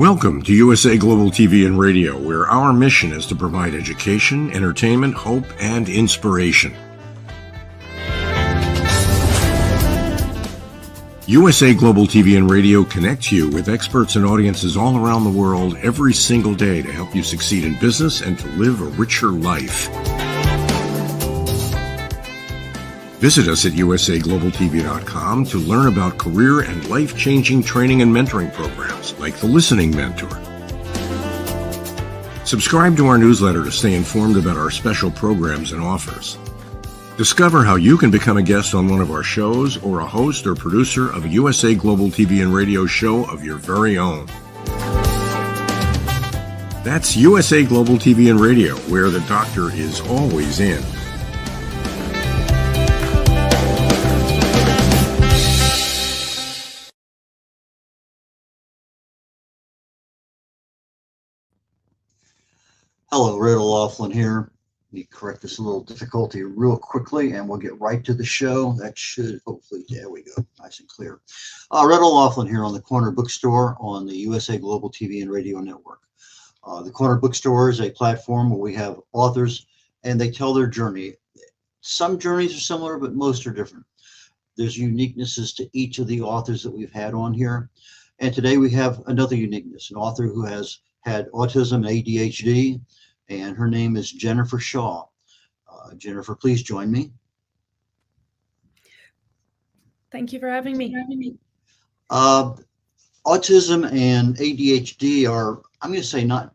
Welcome to USA Global TV and Radio, where our mission is to provide education, entertainment, hope, and inspiration. USA Global TV and Radio connects you with experts and audiences all around the world every single day to help you succeed in business and to live a richer life. Visit us at usaglobaltv.com to learn about career and life-changing training and mentoring programs like the Listening Mentor. Subscribe to our newsletter to stay informed about our special programs and offers. Discover how you can become a guest on one of our shows or a host or producer of a USA Global TV and Radio show of your very own. That's USA Global TV and Radio, where the doctor is always in. Hello, Red O'Loughlin here. Let me correct this little difficulty real quickly and we'll get right to the show. That should hopefully, there we go, nice and clear. Red O'Loughlin here on the Corner Bookstore on the USA Global TV and Radio Network. The Corner Bookstore is a platform where we have authors and they tell their journey. Some journeys are similar, but most are different. There's uniquenesses to each of the authors that we've had on here. And today we have another uniqueness, an author who has had autism and ADHD, and her name is Jennifer Shaw. Jennifer, please join me. Thank you for having me. Autism and ADHD are, I'm going to say, not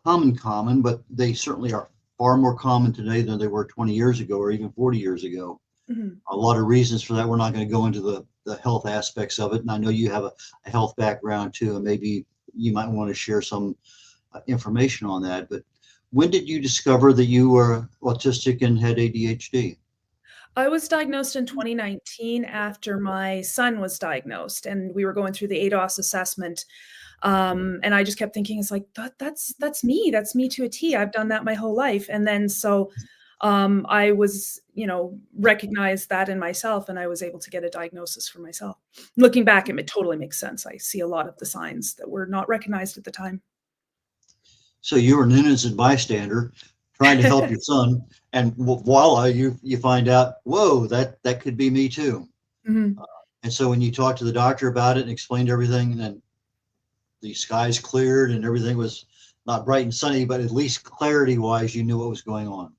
common, but they certainly are far more common today than they were 20 years ago or even 40 years ago. Mm-hmm. A lot of reasons for that. We're not going to go into the health aspects of it. And I know you have a health background too, and maybe you might want to share some information on that. But when did you discover that you were autistic and had ADHD? I was diagnosed in 2019 after my son was diagnosed, and we were going through the ADOS assessment. And I just kept thinking, it's like, that's me. That's me to a T. I've done that my whole life. And then so I was, recognized that in myself, and I was able to get a diagnosis for myself. Looking back, it totally makes sense. I see a lot of the signs that were not recognized at the time. So you were an innocent bystander trying to help your son, and voila, you find out, whoa, that could be me too. Mm-hmm. And so when you talked to the doctor about it and explained everything, then the skies cleared and everything was not bright and sunny, but at least clarity-wise, you knew what was going on.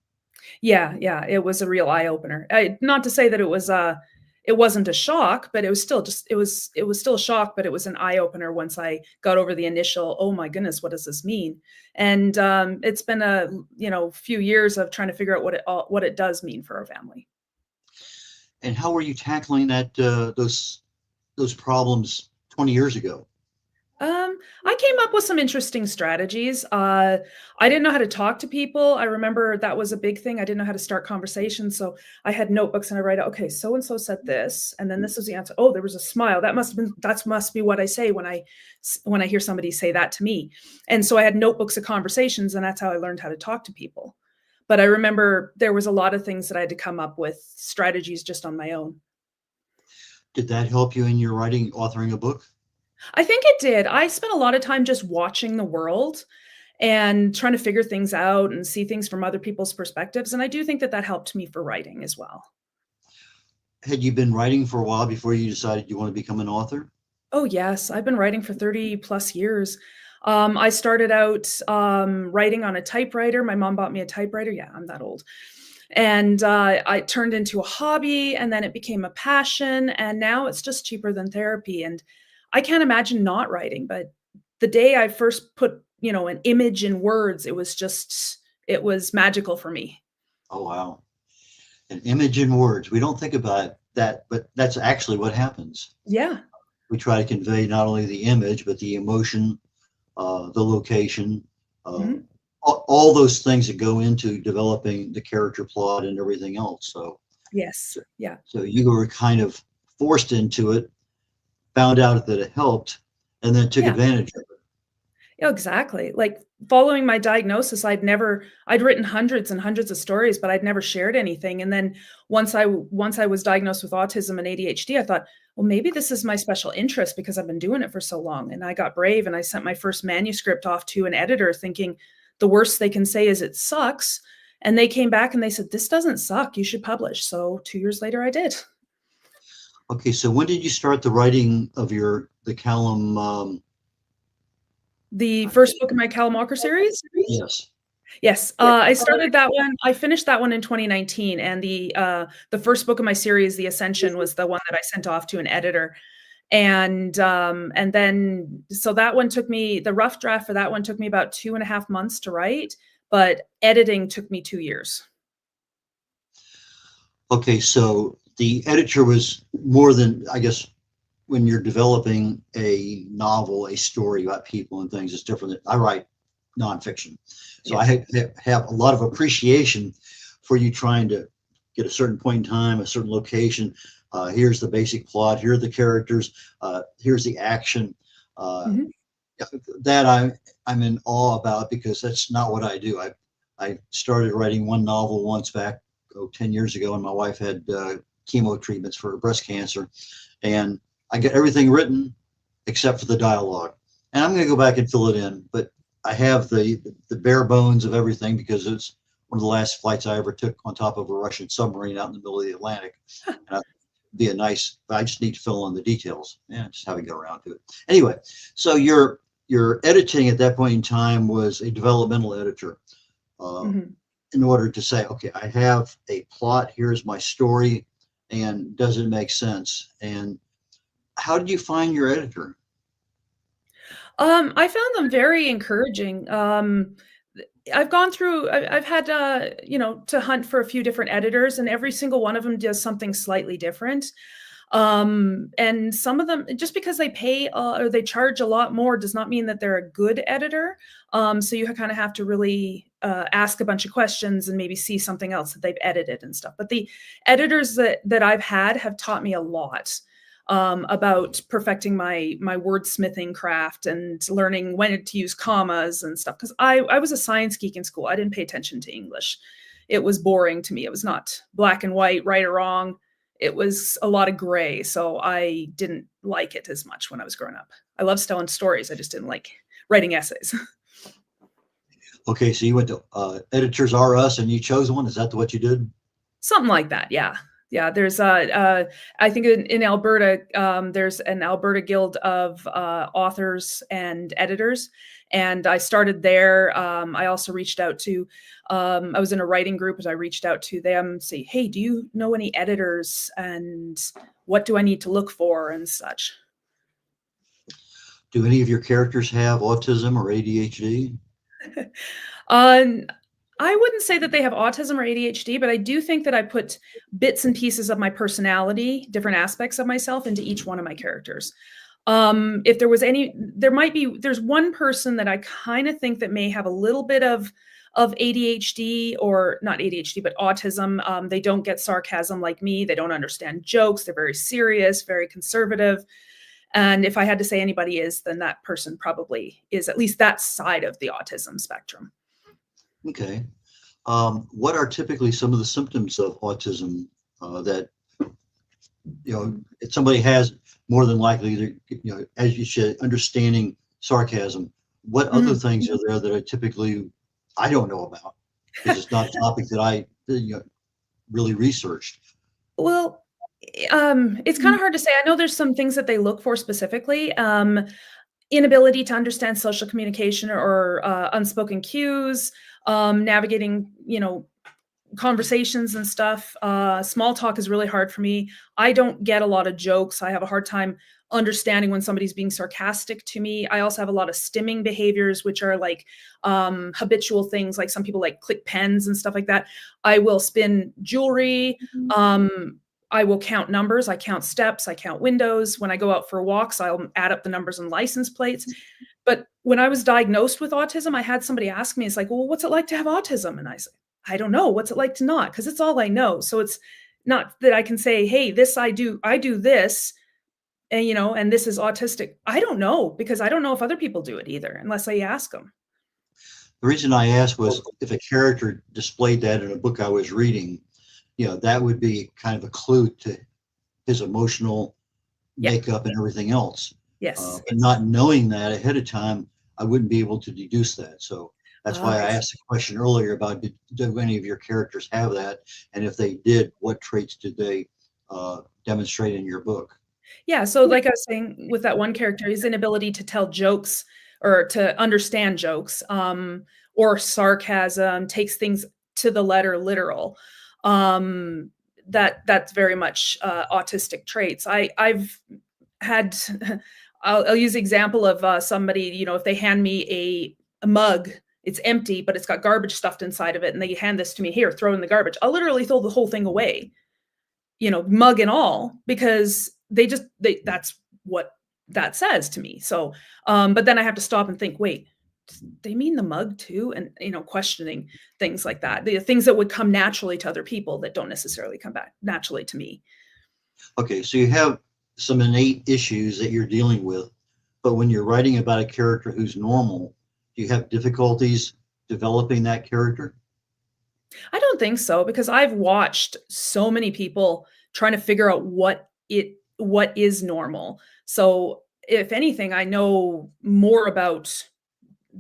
Yeah, it was a real eye-opener. Not to say that it wasn't a shock, but it was still still a shock, but it was an eye-opener once I got over the initial, oh my goodness, what does this mean? And it's been a few years of trying to figure out what it does mean for our family. And how were you tackling that those problems 20 years ago? I came up with some interesting strategies. I didn't know how to talk to people. I remember that was a big thing. I didn't know how to start conversations. So I had notebooks and I write out, okay, so-and-so said this, and then this is the answer. Oh, there was a smile. That must be what I say when I hear somebody say that to me. And so I had notebooks of conversations, and that's how I learned how to talk to people. But I remember there was a lot of things that I had to come up with, strategies just on my own. Did that help you in your authoring a book? I think it did. I spent a lot of time just watching the world and trying to figure things out and see things from other people's perspectives. And I do think that helped me for writing as well. Had you been writing for a while before you decided you want to become an author? Oh, yes. I've been writing for 30 plus years. I started out writing on a typewriter. My mom bought me a typewriter. Yeah, I'm that old. And I turned into a hobby, and then it became a passion. And now it's just cheaper than therapy. And I can't imagine not writing, but the day I first put, an image in words, it was magical for me. Oh, wow. An image in words. We don't think about that, but that's actually what happens. Yeah. We try to convey not only the image, but the emotion, the location, all those things that go into developing the character plot and everything else. So, yes. Yeah. So you were kind of forced into it, found out that it helped, and then took advantage of it. Yeah, exactly. Like following my diagnosis, I'd written hundreds and hundreds of stories, but I'd never shared anything. And then once I was diagnosed with autism and ADHD, I thought, well, maybe this is my special interest because I've been doing it for so long. And I got brave and I sent my first manuscript off to an editor thinking the worst they can say is it sucks. And they came back and they said, this doesn't suck. You should publish. So 2 years later, I did. Okay, so when did you start the writing of the Callum? The first book in my Callum Walker series? Yes. Yes, I started that one. I finished that one in 2019, and the first book of my series, The Ascension, was the one that I sent off to an editor, and then so that one took me, the rough draft for that one took me about 2.5 months to write, but editing took me 2 years. Okay, so the editor was more than, I guess, when you're developing a novel, a story about people and things, it's different. I write nonfiction. So I have a lot of appreciation for you trying to get a certain point in time, a certain location. Here's the basic plot. Here are the characters. Here's the action. That I'm in awe about, because that's not what I do. I started writing one novel once back 10 years ago, and my wife had chemo treatments for breast cancer, and I get everything written except for the dialogue. And I'm going to go back and fill it in, but I have the bare bones of everything because it's one of the last flights I ever took on top of a Russian submarine out in the middle of the Atlantic. And I just need to fill in the details. Yeah, just how we get around to it. Anyway, so your editing at that point in time was a developmental editor, in order to say, okay, I have a plot, here's my story, and does it make sense? And how did you find your editor? I found them very encouraging. I've gone through, I've had, to hunt for a few different editors, and every single one of them does something slightly different. And some of them, just because they pay or they charge a lot more does not mean that they're a good editor. So you kind of have to really ask a bunch of questions and maybe see something else that they've edited and stuff. But the editors that I've had have taught me a lot about perfecting my wordsmithing craft and learning when to use commas and stuff. Because I was a science geek in school. I didn't pay attention to English. It was boring to me. It was not black and white, right or wrong. It was a lot of gray. So I didn't like it as much when I was growing up. I love telling stories. I just didn't like writing essays. Okay, so you went to Editors R Us and you chose one. Is that what you did? Something like that. Yeah. Yeah, there's I think in Alberta, there's an Alberta Guild of authors and editors, and I started there. I also reached out to, I was in a writing group, as I reached out to them, say, hey, do you know any editors, and what do I need to look for and such? Do any of your characters have autism or ADHD? I wouldn't say that they have autism or ADHD, but I do think that I put bits and pieces of my personality, different aspects of myself, into each one of my characters. If there was any, there's one person that I kind of think that may have a little bit of ADHD, or not ADHD, but autism. They don't get sarcasm like me. They don't understand jokes. They're very serious, very conservative. And if I had to say anybody is, then that person probably is at least that side of the autism spectrum. Okay. What are typically some of the symptoms of autism that, if somebody has, more than likely, as you said, understanding sarcasm, what other things are there that are typically, I don't know about, because it's not a topic that I really researched? Well, it's kind of hard to say. I know there's some things that they look for specifically. Inability to understand social communication or unspoken cues, navigating, conversations and stuff. Small talk is really hard for me. I don't get a lot of jokes. I have a hard time understanding when somebody's being sarcastic to me. I also have a lot of stimming behaviors, which are like habitual things. Like some people like click pens and stuff like that. I will spin jewelry. I will count numbers. I count steps. I count windows. When I go out for walks, I'll add up the numbers on license plates. But when I was diagnosed with autism, I had somebody ask me, it's like, well, what's it like to have autism? And I said, I don't know. What's it like to not? Because it's all I know. So it's not that I can say, hey, this I do this, and and this is autistic. I don't know, because I don't know if other people do it either, unless I ask them. The reason I asked was, if a character displayed that in a book I was reading, that would be kind of a clue to his emotional Yeah. makeup and everything else. Yes. But not knowing that ahead of time, I wouldn't be able to deduce that. So that's why I I asked the question earlier about do any of your characters have that? And if they did, what traits did they demonstrate in your book? Yeah, so like I was saying with that one character, his inability to tell jokes or to understand jokes, or sarcasm, takes things to the letter literal. Um, that's very much autistic traits. I've had I'll use the example of somebody, you know, if they hand me a mug, it's empty, but it's got garbage stuffed inside of it, and they hand this to me, here, throw in the garbage. I'll literally throw the whole thing away, you know, mug and all, because that's what that says to me. So, but then I have to stop and think, wait, they mean the mug too? And, you know, questioning things like that, the things that would come naturally to other people that don't necessarily come back naturally to me. Okay, so you have some innate issues that you're dealing with, but when you're writing about a character who's normal, do you have difficulties developing that character? I don't think so, because I've watched so many people trying to figure out what is normal. So if anything, I know more about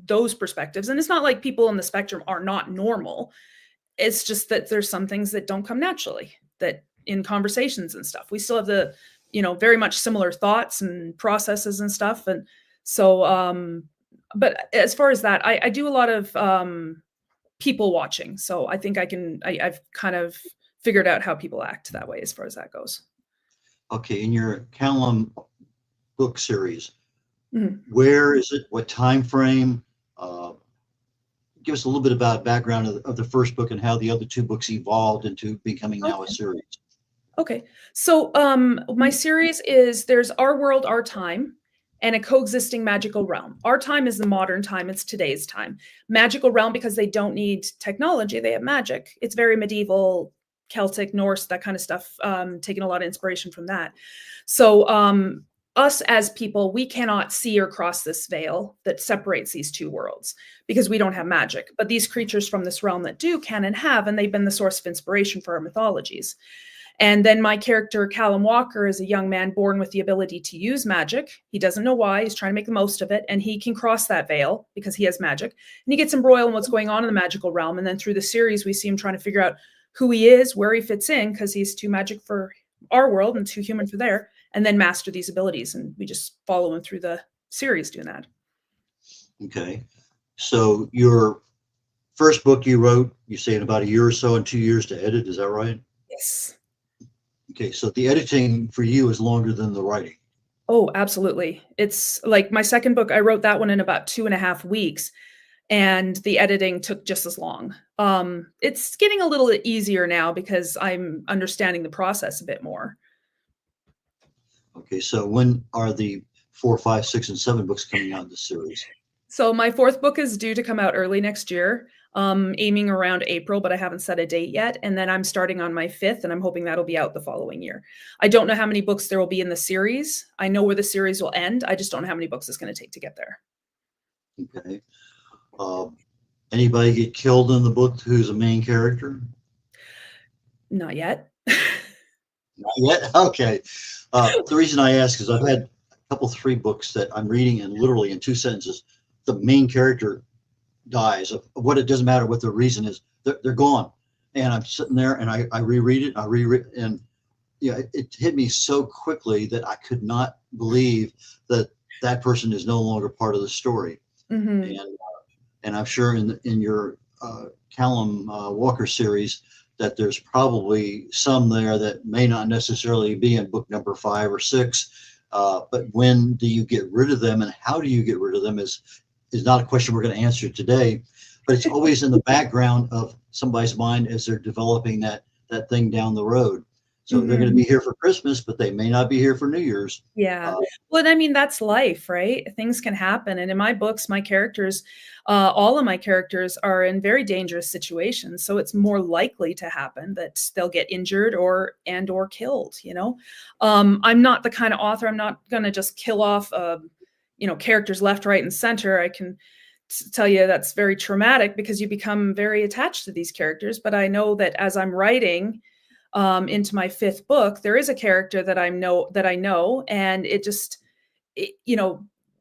those perspectives. And it's not like people on the spectrum are not normal. It's just that there's some things that don't come naturally, that in conversations and stuff. We still have the, you know, very much similar thoughts and processes and stuff. And so but as far as that, I do a lot of people watching. So I think I've kind of figured out how people act that way as far as that goes. Okay, in your Callum book series, Mhm. where is it? What time frame? Uh, Give us a little bit about background of the first book and how the other two books evolved into becoming now a Okay. series. Okay. So my series is, there's Our World, Our Time, and a coexisting magical realm. Our time is the modern time, it's today's time. Magical realm, because they don't need technology, they have magic. It's very medieval, Celtic, Norse, that kind of stuff, taking a lot of inspiration from that. So us as people, we cannot see or cross this veil that separates these two worlds because we don't have magic. But these creatures from this realm that do can and have, and they've been the source of inspiration for our mythologies. And then my character, Callum Walker, is a young man born with the ability to use magic. He doesn't know why. He's trying to make the most of it. And he can cross that veil because he has magic. And he gets embroiled in what's going on in the magical realm. And then through the series, we see him trying to figure out who he is, where he fits in, because he's too magic for our world and too human for there, and then master these abilities. And we just follow him through the series doing that. Okay. So your first book you wrote, you say in about a year or so and 2 years to edit, is that right? Yes. Okay, so the editing for you is longer than the writing. Oh, absolutely. It's like my second book, I wrote that one in about 2.5 weeks, and the editing took just as long. It's getting a little easier now because I'm understanding the process a bit more. Okay, so when are the 4, 5, 6, and 7 books coming out in this series? So my fourth book is due to come out early next year, aiming around April, but I haven't set a date yet. And then I'm starting on my fifth, and I'm hoping that'll be out the following year. I don't know how many books there will be in the series. I know where the series will end. I just don't know how many books it's going to take to get there. Okay. Anybody get killed in the book who's a main character? Not yet. Not yet? Okay. The reason I ask is I've had a couple, 3 books that I'm reading, and literally in 2 sentences, the main character dies. Of what, it doesn't matter what the reason is, they're gone. And I'm sitting there and I reread it, and yeah, it hit me so quickly that I could not believe that that person is no longer part of the story. Mm-hmm. And I'm sure in your Callum Walker series that there's probably some there that may not necessarily be in book number 5 or 6. But when do you get rid of them, and how do you get rid of them is not a question we're going to answer today, but it's always in the background of somebody's mind as they're developing that thing down the road. So they're going to be here for Christmas, but they may not be here for New Year's. Yeah. Well, I mean, that's life, right? Things can happen. And in my books, my characters, all of my characters are in very dangerous situations. So it's more likely to happen that they'll get injured or killed, you know? I'm not the kind of author, I'm not going to just kill off, characters left, right, and center. I can tell you that's very traumatic because you become very attached to these characters. But I know that as I'm writing, into my fifth book, there is a character that I know, and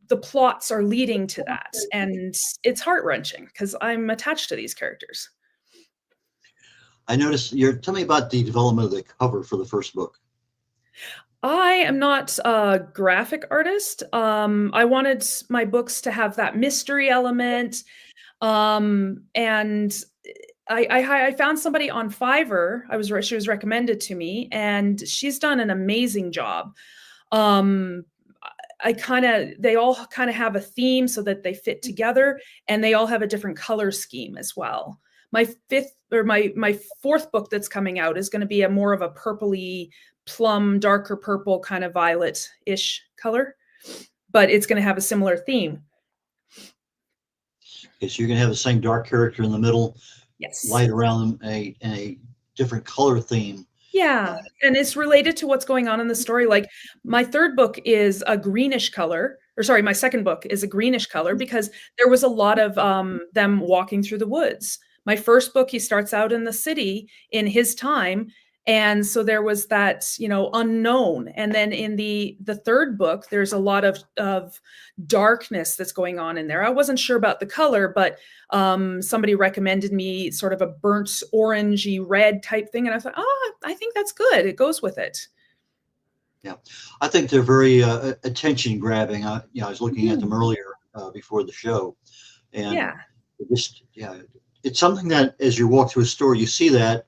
the plots are leading to that, and it's heart-wrenching because I'm attached to these characters. I noticed tell me about the development of the cover for the first book. I am not a graphic artist. I wanted my books to have that mystery element. And I found somebody on Fiverr. She was recommended to me, and she's done an amazing job. They all kind of have a theme so that they fit together, and they all have a different color scheme as well. My fourth book that's coming out is going to be more of a purpley plum, darker purple, kind of violet-ish color, but it's going to have a similar theme. Okay, so you're going to have the same dark character in the middle, yes, light around them, and a different color theme. Yeah, and it's related to what's going on in the story. Like my third book is a greenish color, or sorry, my second book is a greenish color because there was a lot of them walking through the woods. My first book, he starts out in the city in his time. And so there was that, unknown. And then in the third book, there's a lot of darkness that's going on in there. I wasn't sure about the color, but somebody recommended me sort of a burnt orangey red type thing. And I thought, I think that's good. It goes with it. Yeah, I think they're very attention grabbing. I was looking at them earlier before the show. And it's something that as you walk through a store, you see that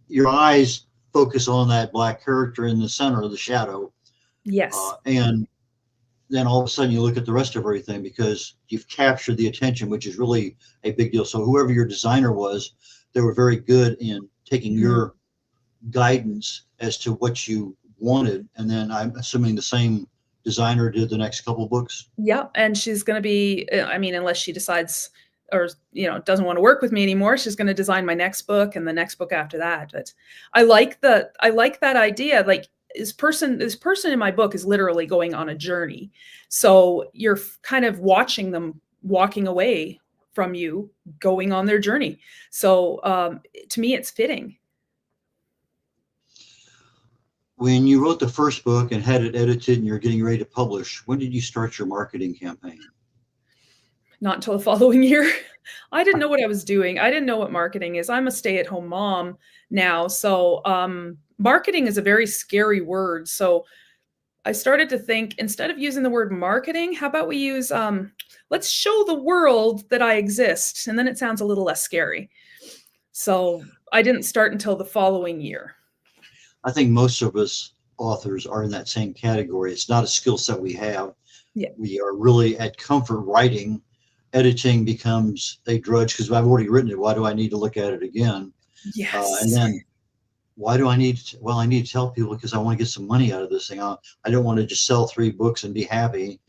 your eyes focus on that black character in the center of the shadow. Yes. And then all of a sudden you look at the rest of everything because you've captured the attention, which is really a big deal. So whoever your designer was, they were very good in taking your guidance as to what you wanted. And then I'm assuming the same designer did the next couple books. Yep. And she's going to be, unless she decides or doesn't want to work with me anymore, she's going to design my next book and the next book after that. But I like that idea. Like this person in my book is literally going on a journey. So you're kind of watching them walking away from you, going on their journey. So to me, it's fitting. When you wrote the first book and had it edited and you're getting ready to publish, when did you start your marketing campaign? Not until the following year. I didn't know what I was doing. I didn't know what marketing is. I'm a stay-at-home mom now. So marketing is a very scary word. So I started to think, instead of using the word marketing, how about we use, let's show the world that I exist. And then it sounds a little less scary. So I didn't start until the following year. I think most of us authors are in that same category. It's not a skill set we have. Yeah. We are really at comfort writing. Editing becomes a drudge because I've already written it. Why do I need to look at it again? Yes. And then why do I need to, I need to tell people because I want to get some money out of this thing. I don't want to just sell 3 books and be happy.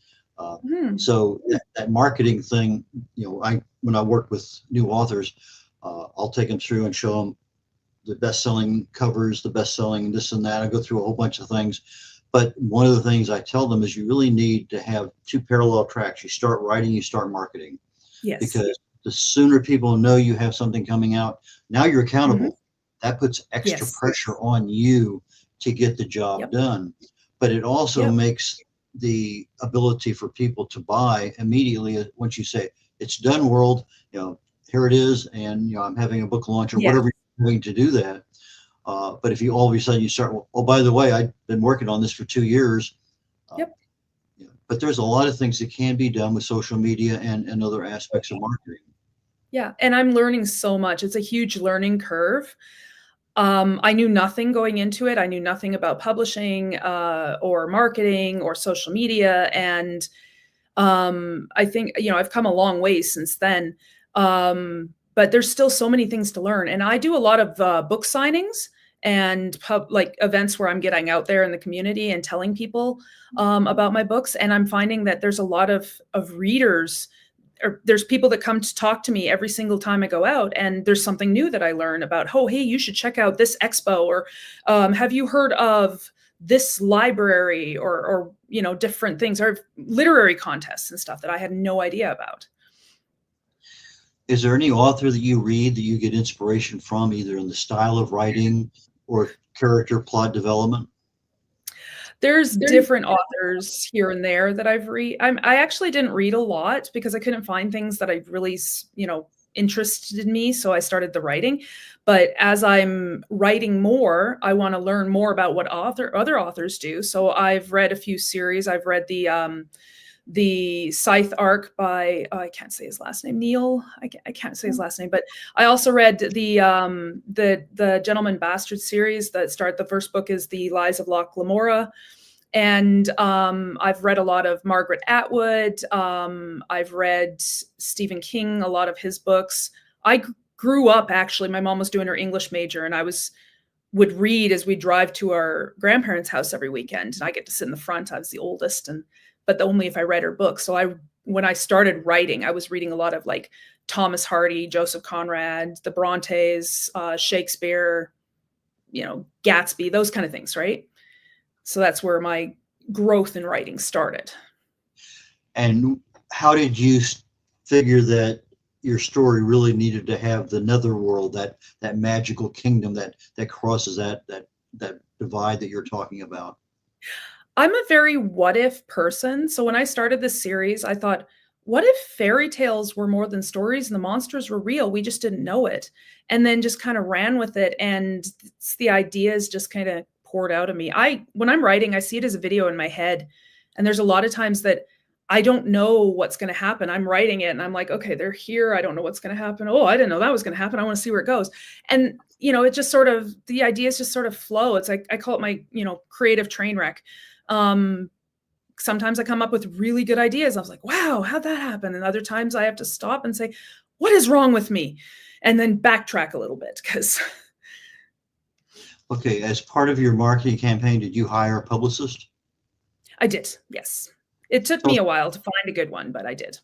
So that marketing thing, when I work with new authors, I'll take them through and show them the best-selling covers, the best-selling this and that. I go through a whole bunch of things. But one of the things I tell them is you really need to have 2 parallel tracks. You start writing, you start marketing. Yes. Because the sooner people know you have something coming out, now you're accountable. That puts extra pressure on you to get the job done. But it also makes the ability for people to buy immediately once you say, it's done, world, here it is, and I'm having a book launch or whatever you're doing to do that. But if you all of a sudden you start, oh, by the way, I've been working on this for 2 years. But there's a lot of things that can be done with social media and other aspects of marketing. Yeah. And I'm learning so much. It's a huge learning curve. I knew nothing going into it. I knew nothing about publishing or marketing or social media. And I think, I've come a long way since then. But there's still so many things to learn. And I do a lot of book signings and events where I'm getting out there in the community and telling people about my books. And I'm finding that there's a lot of readers, or there's people that come to talk to me every single time I go out, and there's something new that I learn about. Oh, hey, you should check out this expo, or have you heard of this library, or different things, or literary contests and stuff that I had no idea about. Is there any author that you read that you get inspiration from, either in the style of writing or character plot development? There's different authors here and there that I've read. I actually didn't read a lot because I couldn't find things that I really, interested me. So I started the writing. But as I'm writing more, I want to learn more about what other authors do. So I've read a few series. I've read the Scythe arc by I can't say his last name, Neil. I can't say his last name, but I also read the Gentleman Bastard series that start. The first book is The Lies of Locke Lamora. And I've read a lot of Margaret Atwood. I've read Stephen King, a lot of his books. I grew up, actually, my mom was doing her English major, and I would read as we drive to our grandparents' house every weekend. And I get to sit in the front. I was the oldest, but only if I read her books. So when I started writing, I was reading a lot of like Thomas Hardy, Joseph Conrad, the Brontes, Shakespeare, Gatsby, those kind of things, right? So that's where my growth in writing started. And how did you figure that your story really needed to have the netherworld, that magical kingdom that crosses that divide that you're talking about? I'm a very what if person. So when I started this series, I thought, what if fairy tales were more than stories and the monsters were real? We just didn't know it. And then just kind of ran with it. And the ideas just kind of poured out of me. When I'm writing, I see it as a video in my head. And there's a lot of times that I don't know what's going to happen. I'm writing it and I'm like, okay, they're here. I don't know what's going to happen. Oh, I didn't know that was going to happen. I want to see where it goes. And, it just sort of, the ideas just sort of flow. It's like, I call it my, creative train wreck. Sometimes I come up with really good ideas. I was like, wow, how'd that happen? And other times I have to stop and say, what is wrong with me? And then backtrack a little bit because. Okay, as part of your marketing campaign, did you hire a publicist? I did, yes. It took me a while to find a good one, but I did.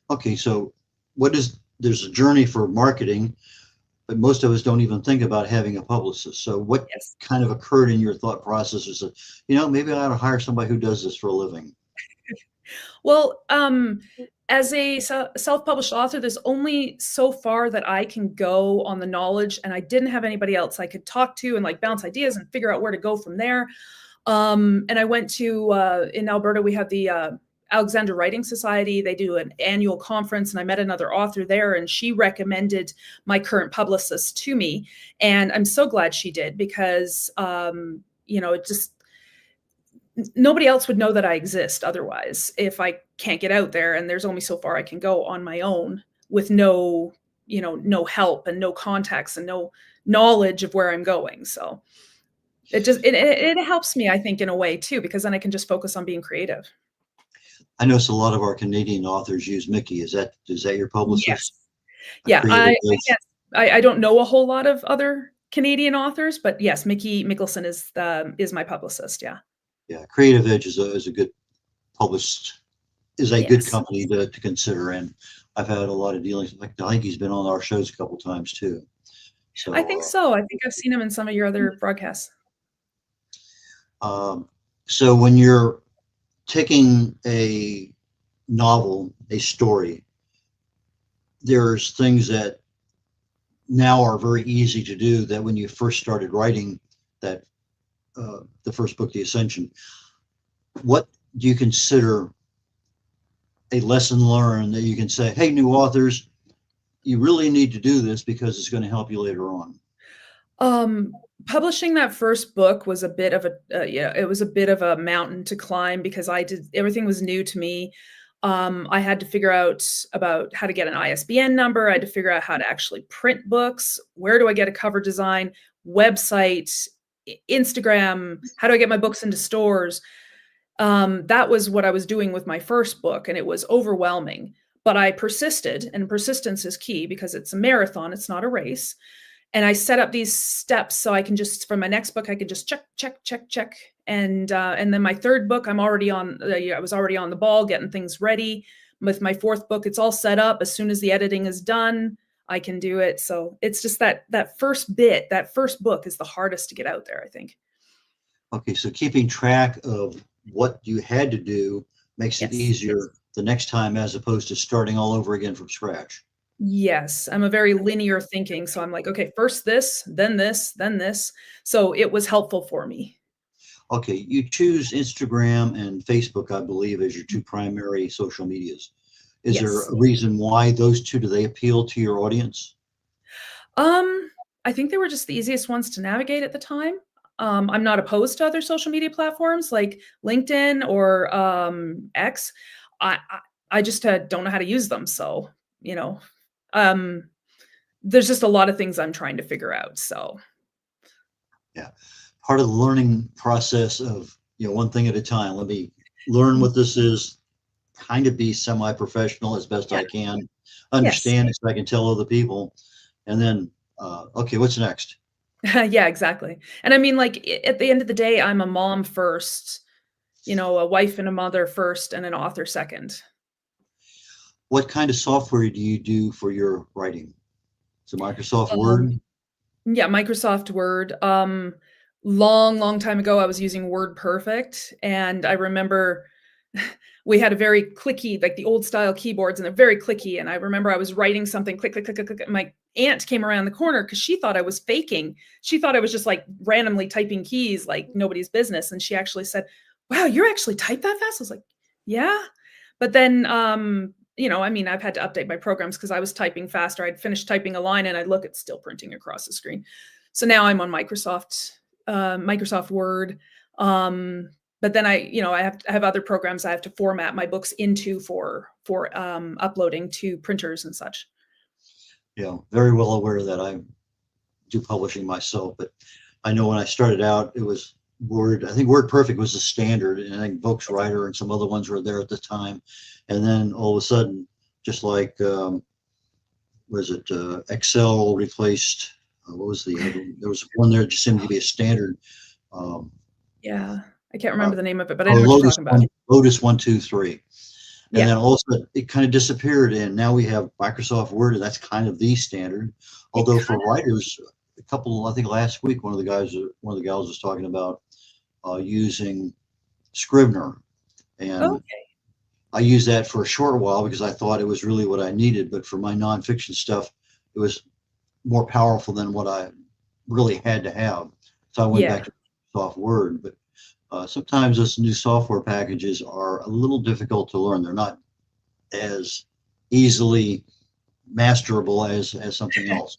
Okay, so there's a journey for marketing, but most of us don't even think about having a publicist. So what kind of occurred in your thought process is that, maybe I ought to hire somebody who does this for a living? Well, as a self-published author, there's only so far that I can go on the knowledge, and I didn't have anybody else I could talk to and like bounce ideas and figure out where to go from there. And I went to, in Alberta, we have the Alexander Writing Society. They do an annual conference, and I met another author there, and she recommended my current publicist to me. And I'm so glad she did because, it just, nobody else would know that I exist otherwise if I can't get out there. And there's only so far I can go on my own with no help and no contacts and no knowledge of where I'm going. So it helps me, I think, in a way too, because then I can just focus on being creative. I notice a lot of our Canadian authors use Mickey. Is that your publicist? Yes. Yeah, I don't know a whole lot of other Canadian authors, but yes, Mickey Mickelson is my publicist. Yeah. Yeah, Creative Edge is a good good company to consider, and I've had a lot of dealings. I think he's been on our shows a couple times too. So I think so. I think I've seen him in some of your other broadcasts. So when you're taking a novel, a story, there's things that now are very easy to do that when you first started writing that the first book, The Ascension. What do you consider a lesson learned that you can say, hey, new authors, you really need to do this because it's going to help you later on? Publishing that first book was a bit of it was a bit of a mountain to climb because everything was new to me. I had to figure out about how to get an ISBN number. I had to figure out how to actually print books. Where do I get a cover design, website, Instagram? How do I get my books into stores? That was what I was doing with my first book, and it was overwhelming. But I persisted, and persistence is key because it's a marathon. It's not a race. And I set up these steps so I can just, for my next book, I could just check. And then my third book, I was already on the ball, getting things ready. With my fourth book, it's all set up. As soon as the editing is done, I can do it. So it's just that first book is the hardest to get out there, I think. Okay, so keeping track of what you had to do makes it easier the next time, as opposed to starting all over again from scratch. Yes, I'm a very linear thinking, so I'm like, okay, first this, then this, then this. So it was helpful for me. Okay, you choose Instagram and Facebook, I believe, as your two primary social medias. Is there Yes. a reason why those two, do they appeal to your audience? Um, I think they were just the easiest ones to navigate at the time. I'm not opposed to other social media platforms like LinkedIn or X. I I just don't know how to use them, so you know, um, there's just a lot of things I'm trying to figure out. So Yeah. Part of the learning process of, one thing at a time. Let me learn what this is, kind of be semi-professional as best yeah, I can, yes, understand it so I can tell other people, and then, okay, what's next? yeah, exactly. And I mean, like at the end of the day, I'm a mom first, a wife and a mother first, and an author second. What kind of software do you do for your writing? So Microsoft Um, Word? Yeah, Microsoft Word. Long, long time ago, I was using Word Perfect, and I remember we had a very clicky, like the old style keyboards, and they're very clicky. And I remember I was writing something, click, click, click, click, click. And my aunt came around the corner because she thought I was faking. She thought I was just like randomly typing keys, like nobody's business. And she actually said, "Wow, you're actually type that fast?" I was like, "Yeah." But then, I mean, I've had to update my programs because I was typing faster. I'd finished typing a line and I'd look, it's still printing across the screen. So now I'm on Microsoft Word. But then I have other programs I have to format my books into for uploading to printers and such. Very well aware that I do publishing myself, but I know when I started out, it was Word. I think Word Perfect was the standard, and I think Bookstore and some other ones were there at the time. And then all of a sudden, just like was it Excel replaced? What was the other one? There was one there that just seemed to be a standard. Um, Yeah, I can't uh, remember the name of it, but I oh, know what you're Lotus talking about. one, Lotus 123. And Yeah, then also it kind of disappeared, and now we have Microsoft Word, and that's kind of the standard. it Although for kind writers, I think last week, one of the gals was talking about using Scrivener, of, and okay. I used that for a short while because I thought it was really what I needed. But for my nonfiction stuff, it was more powerful than what I really had to have. So I went back Yeah. to Microsoft Word. But sometimes those new software packages are a little difficult to learn. They're not as easily masterable as something else.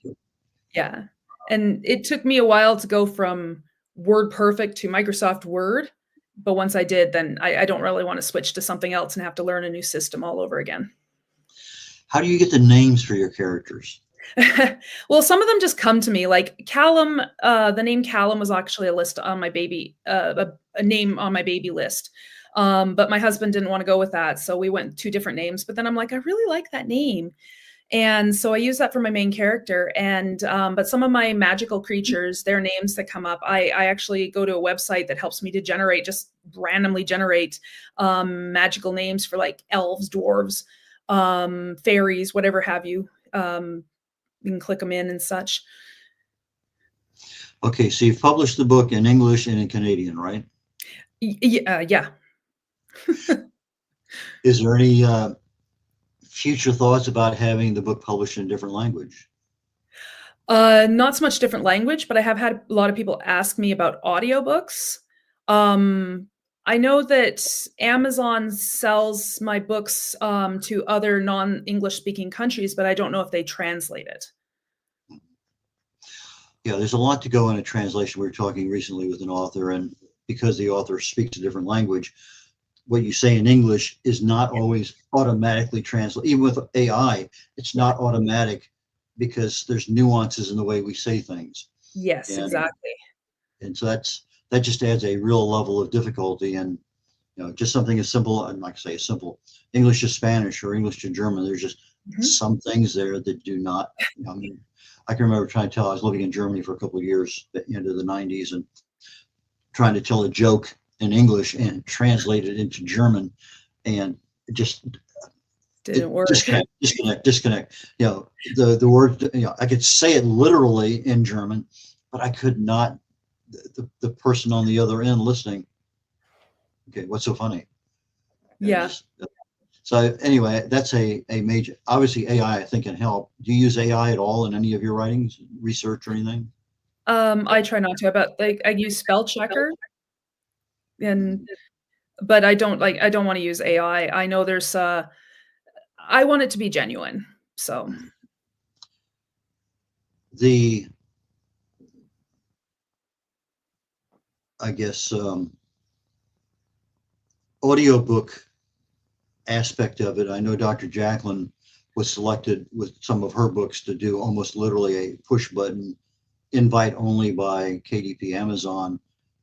Yeah. And it took me a while to go from Word Perfect to Microsoft Word. But once I did, then I don't really want to switch to something else and have to learn a new system all over again. How do you get the names for your characters? Well, some of them just come to me. Like Callum, the name Callum was actually a list on my baby, a name on my baby list. But my husband didn't want to go with that. So we went two different names. But then I'm like, I really like that name. And so I use that for my main character. And but some of my magical creatures, their names that come up, I actually go to a website that helps me to just randomly generate magical names for like elves, dwarves, fairies, whatever have you. You can click them in and such. Okay, so you've published the book in English and in Canadian, right? Yeah. Is there any future thoughts about having the book published in a different language? Not so much different language, but I have had a lot of people ask me about audiobooks. Um, I know that Amazon sells my books to other non-English speaking countries, but I don't know if they translate it. Yeah, there's a lot to go in a translation. We were talking recently with an author, and because the author speaks a different language, what you say in English is not always automatically translated. Even with AI, it's Yeah. not automatic because there's nuances in the way we say things. Yes, And exactly. and so that just adds a real level of difficulty. And just something as simple, and like I say, simple English to Spanish or English to German. There's just Mhm. some things there that do not. I mean, I can remember trying to tell. I was living in Germany for a couple of years at the end of the '90s, and trying to tell a joke in English and translate it into German, and it just Didn't it work. disconnect. The word. I could say it literally in German, but I could not. The person on the other end listening. Okay, what's so funny? And Yeah. just So anyway, that's a major, obviously AI, I think, can help. Do you use AI at all in any of your writings, research or anything? I try not to, but like I use spell checker and but I don't want to use AI. I know there's I want it to be genuine. So The, I guess, audiobook aspect of it, I know Dr. Jacalyn was selected with some of her books to do almost literally a push button invite only by KDP Amazon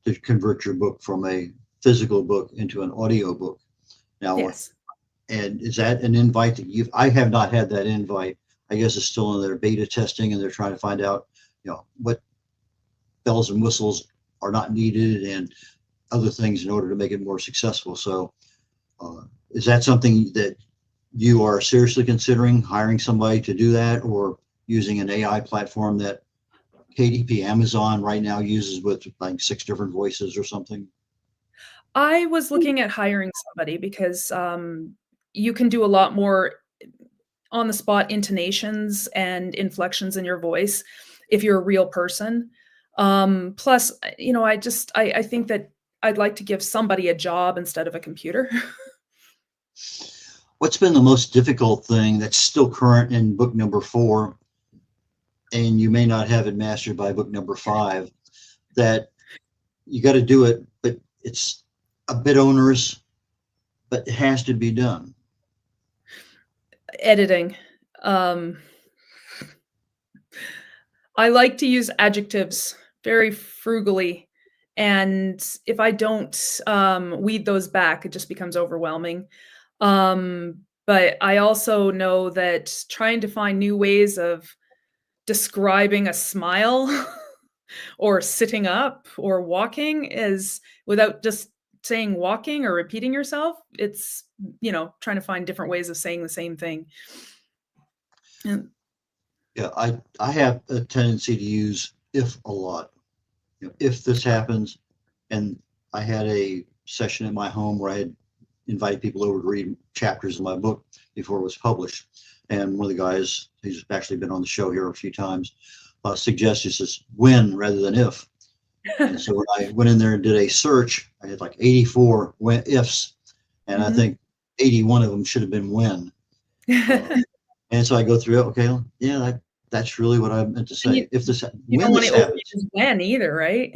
to convert your book from a physical book into an audio book. Now, yes. and is that an invite that I have not had that invite. I guess it's still in their beta testing and they're trying to find out, what bells and whistles are not needed and other things in order to make it more successful. So is that something that you are seriously considering, hiring somebody to do that, or using an AI platform that KDP Amazon right now uses with like 6 different voices or something? I was looking at hiring somebody because you can do a lot more on the spot intonations and inflections in your voice if you're a real person. Plus, I think that I'd like to give somebody a job instead of a computer. What's been the most difficult thing that's still current in book number 4, and you may not have it mastered by book number 5, that you got to do it, but it's a bit onerous, but it has to be done? Editing. Um, I like to use adjectives very frugally, and if I don't weed those back, it just becomes overwhelming. But I also know that trying to find new ways of describing a smile or sitting up or walking is without just saying walking or repeating yourself. It's, trying to find different ways of saying the same thing. And Yeah, I have a tendency to use if a lot. If this happens, and I had a session in my home where I had invited people over to read chapters of my book before it was published. And one of the guys, he's actually been on the show here a few times, suggested this when rather than if. And so when I went in there and did a search, I had like 84 ifs, and I think 81 of them should have been when. And so I go through it. Okay, yeah, that's really what I meant to say. If this, you when don't want this to happens, overuse when either, right?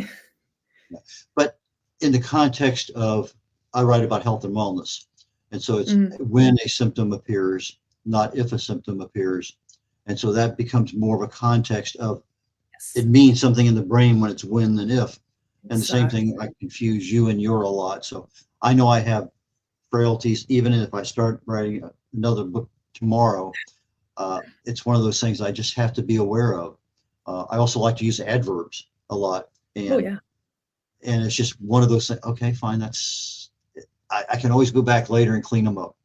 but in the context of, I write about health and wellness, and so it's Mhm. when a symptom appears, not if a symptom appears, and so that becomes more of a context of Yes. it means something in the brain when it's when than if, and the same Exactly. thing. I confuse you and your a lot, so I know I have frailties. Even if I start writing another book tomorrow, it's one of those things I just have to be aware of. I also like to use adverbs a lot, Oh, and yeah. it's just one of those things. Okay, fine. I can always go back later and clean them up.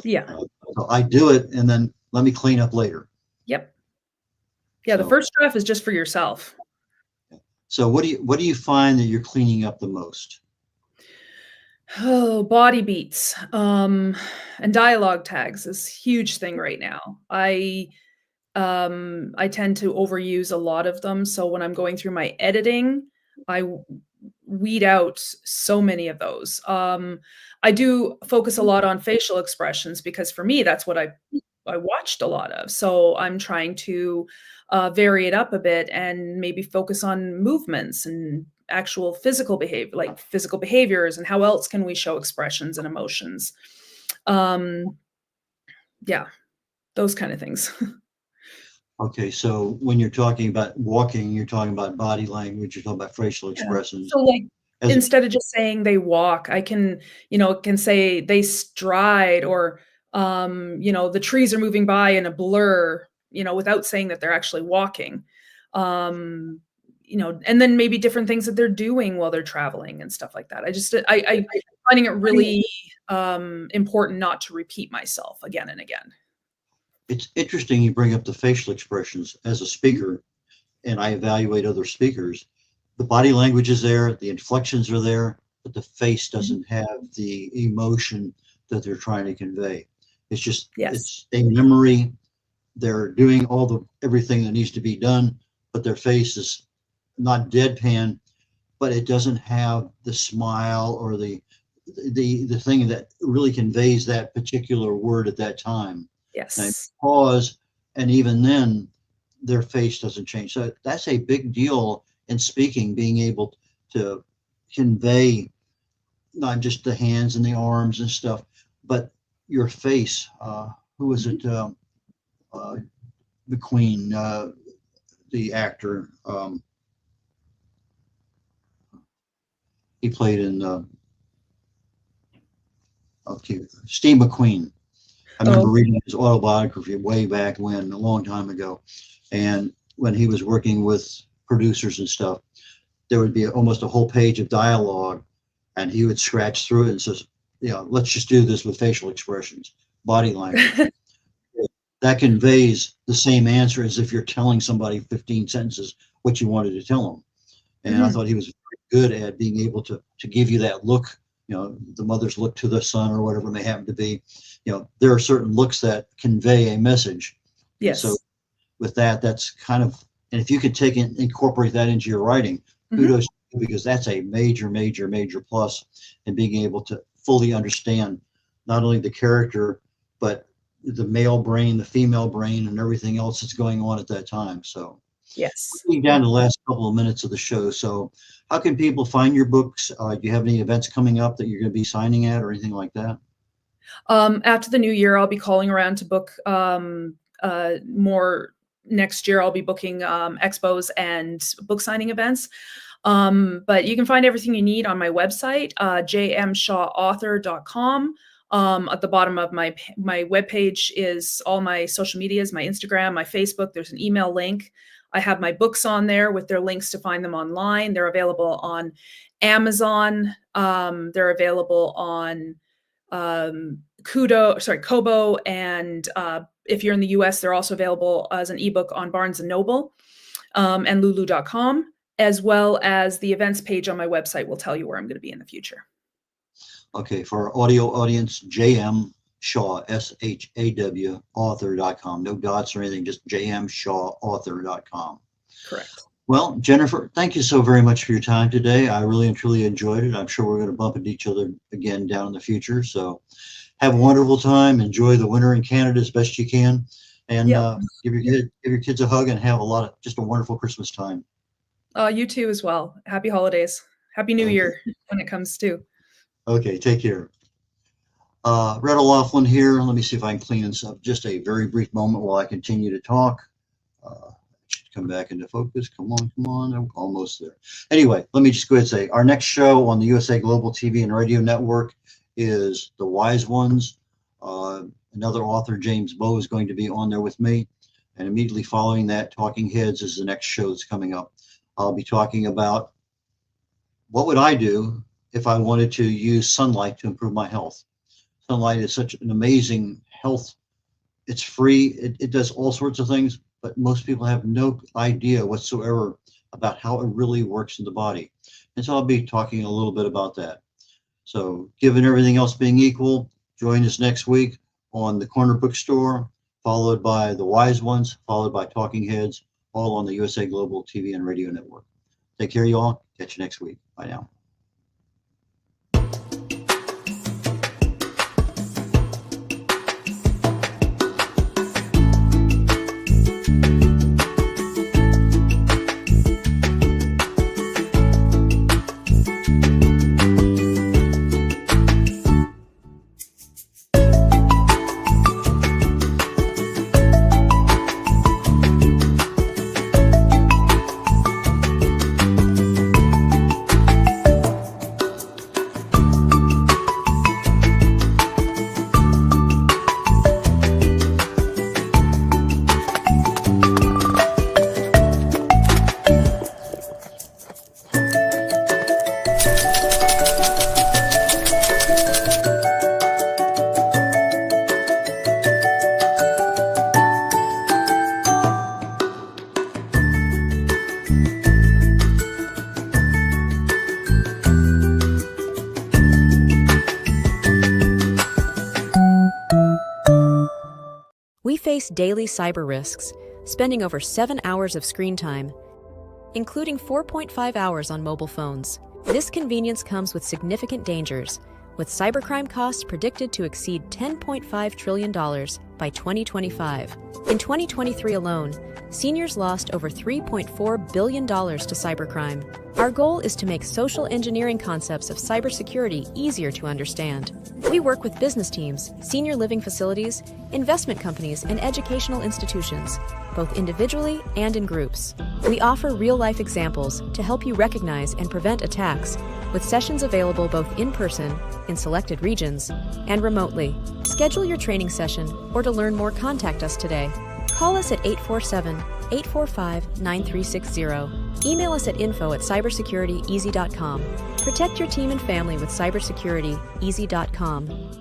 Yeah. So I do it, and then let me clean up later. Yep. Yeah, the So first draft is just for yourself. so what do you find that you're cleaning up the most? Oh, body beats, and dialogue tags is a huge thing right now. I tend to overuse a lot of them, so when I'm going through my editing, I weed out so many of those. I do focus a lot on facial expressions because for me, that's what I watched a lot of. So I'm trying to vary it up a bit and maybe focus on movements and actual physical behavior, like physical behaviors, and how else can we show expressions and emotions. Um, yeah, those kind of things. Okay, so when you're talking about walking, you're talking about body language, you're talking about facial Yeah. expressions. So, like, As instead of just saying they walk, I can, can say they stride or, the trees are moving by in a blur, without saying that they're actually walking. Um, and then maybe different things that they're doing while they're traveling and stuff like that. I finding it really important not to repeat myself again and again. it's interesting you bring up the facial expressions. As a speaker, and I evaluate other speakers, the body language is there, the inflections are there, but the face doesn't have the emotion that they're trying to convey. It's just, Yes. it's a memory. They're doing everything that needs to be done, but their face is not deadpan, but it doesn't have the smile or the thing that really conveys that particular word at that time. Yes. And I pause, and even then, their face doesn't change. So that's a big deal in speaking, being able to convey not just the hands and the arms and stuff, but your face. Who was it? The Queen, the actor. He played in. Okay, Steve McQueen. I remember reading his autobiography way back when, a long time ago. And when he was working with producers and stuff, there would be almost a whole page of dialogue, and he would scratch through it and says, let's just do this with facial expressions, body language. That conveys the same answer as if you're telling somebody 15 sentences what you wanted to tell them. And I thought he was very good at being able to give you that look, the mother's look to the son or whatever it may happen to be. There are certain looks that convey a message. Yes. So with that, that's kind of, and if you could incorporate that into your writing, kudos to you, because that's a major, major, major plus in being able to fully understand not only the character, but the male brain, the female brain, and everything else that's going on at that time. So yes. we're getting down to the last couple of minutes of the show. So how can people find your books? Do you have any events coming up that you're going to be signing at or anything like that? After the new year, I'll be calling around to book more. Next year, I'll be booking expos and book signing events. But you can find everything you need on my website, jmshawauthor.com. At the bottom of my webpage is all my social medias, my Instagram, my Facebook. There's an email link. I have my books on there with their links to find them online. They're available on Amazon. They're available on Kobo, and if you're in the US, they're also available as an ebook on Barnes & Noble and lulu.com, as well as the events page on my website will tell you where I'm going to be in the future. Okay, for our audio audience, JM Shaw, SHAW, author.com. No dots or anything, just jmshawauthor.com. Correct. Well, Jennifer, thank you so very much for your time today. I really and truly enjoyed it. I'm sure we're going to bump into each other again down in the future. So have a wonderful time. Enjoy the winter in Canada as best you can. And give your kids a hug and have just a wonderful Christmas time. You too as well. Happy holidays. Happy New Year when it comes to. Okay, take care. Red O'Loughlin here. Let me see if I can clean this up just a very brief moment while I continue to talk. Should come back into focus. Come on. I'm almost there. Anyway, let me just go ahead and say our next show on the USA Global TV and Radio Network is The Wise Ones. Another author, James Bowe, is going to be on there with me. And immediately following that, Talking Heads is the next show that's coming up. I'll be talking about what would I do if I wanted to use sunlight to improve my health. Sunlight is such an amazing health. It's free. It does all sorts of things, but most people have no idea whatsoever about how it really works in the body. And so I'll be talking a little bit about that. So given everything else being equal, join us next week on the Corner Bookstore, followed by The Wise Ones, followed by Talking Heads, all on the USA Global TV and Radio Network. Take care, y'all. Catch you next week. Bye now. We face daily cyber risks, spending over 7 hours of screen time, including 4.5 hours on mobile phones. This convenience comes with significant dangers, with cybercrime costs predicted to exceed $10.5 trillion by 2025. In 2023 alone, seniors lost over $3.4 billion to cybercrime. Our goal is to make social engineering concepts of cybersecurity easier to understand. We work with business teams, senior living facilities, investment companies, and educational institutions, both individually and in groups. We offer real-life examples to help you recognize and prevent attacks, with sessions available both in person, in selected regions, and remotely. Schedule your training session, or to learn more, contact us today. Call us at 847-845-9360. Email us at info@cybersecurityeasy.com. Protect your team and family with cybersecurity easy.com.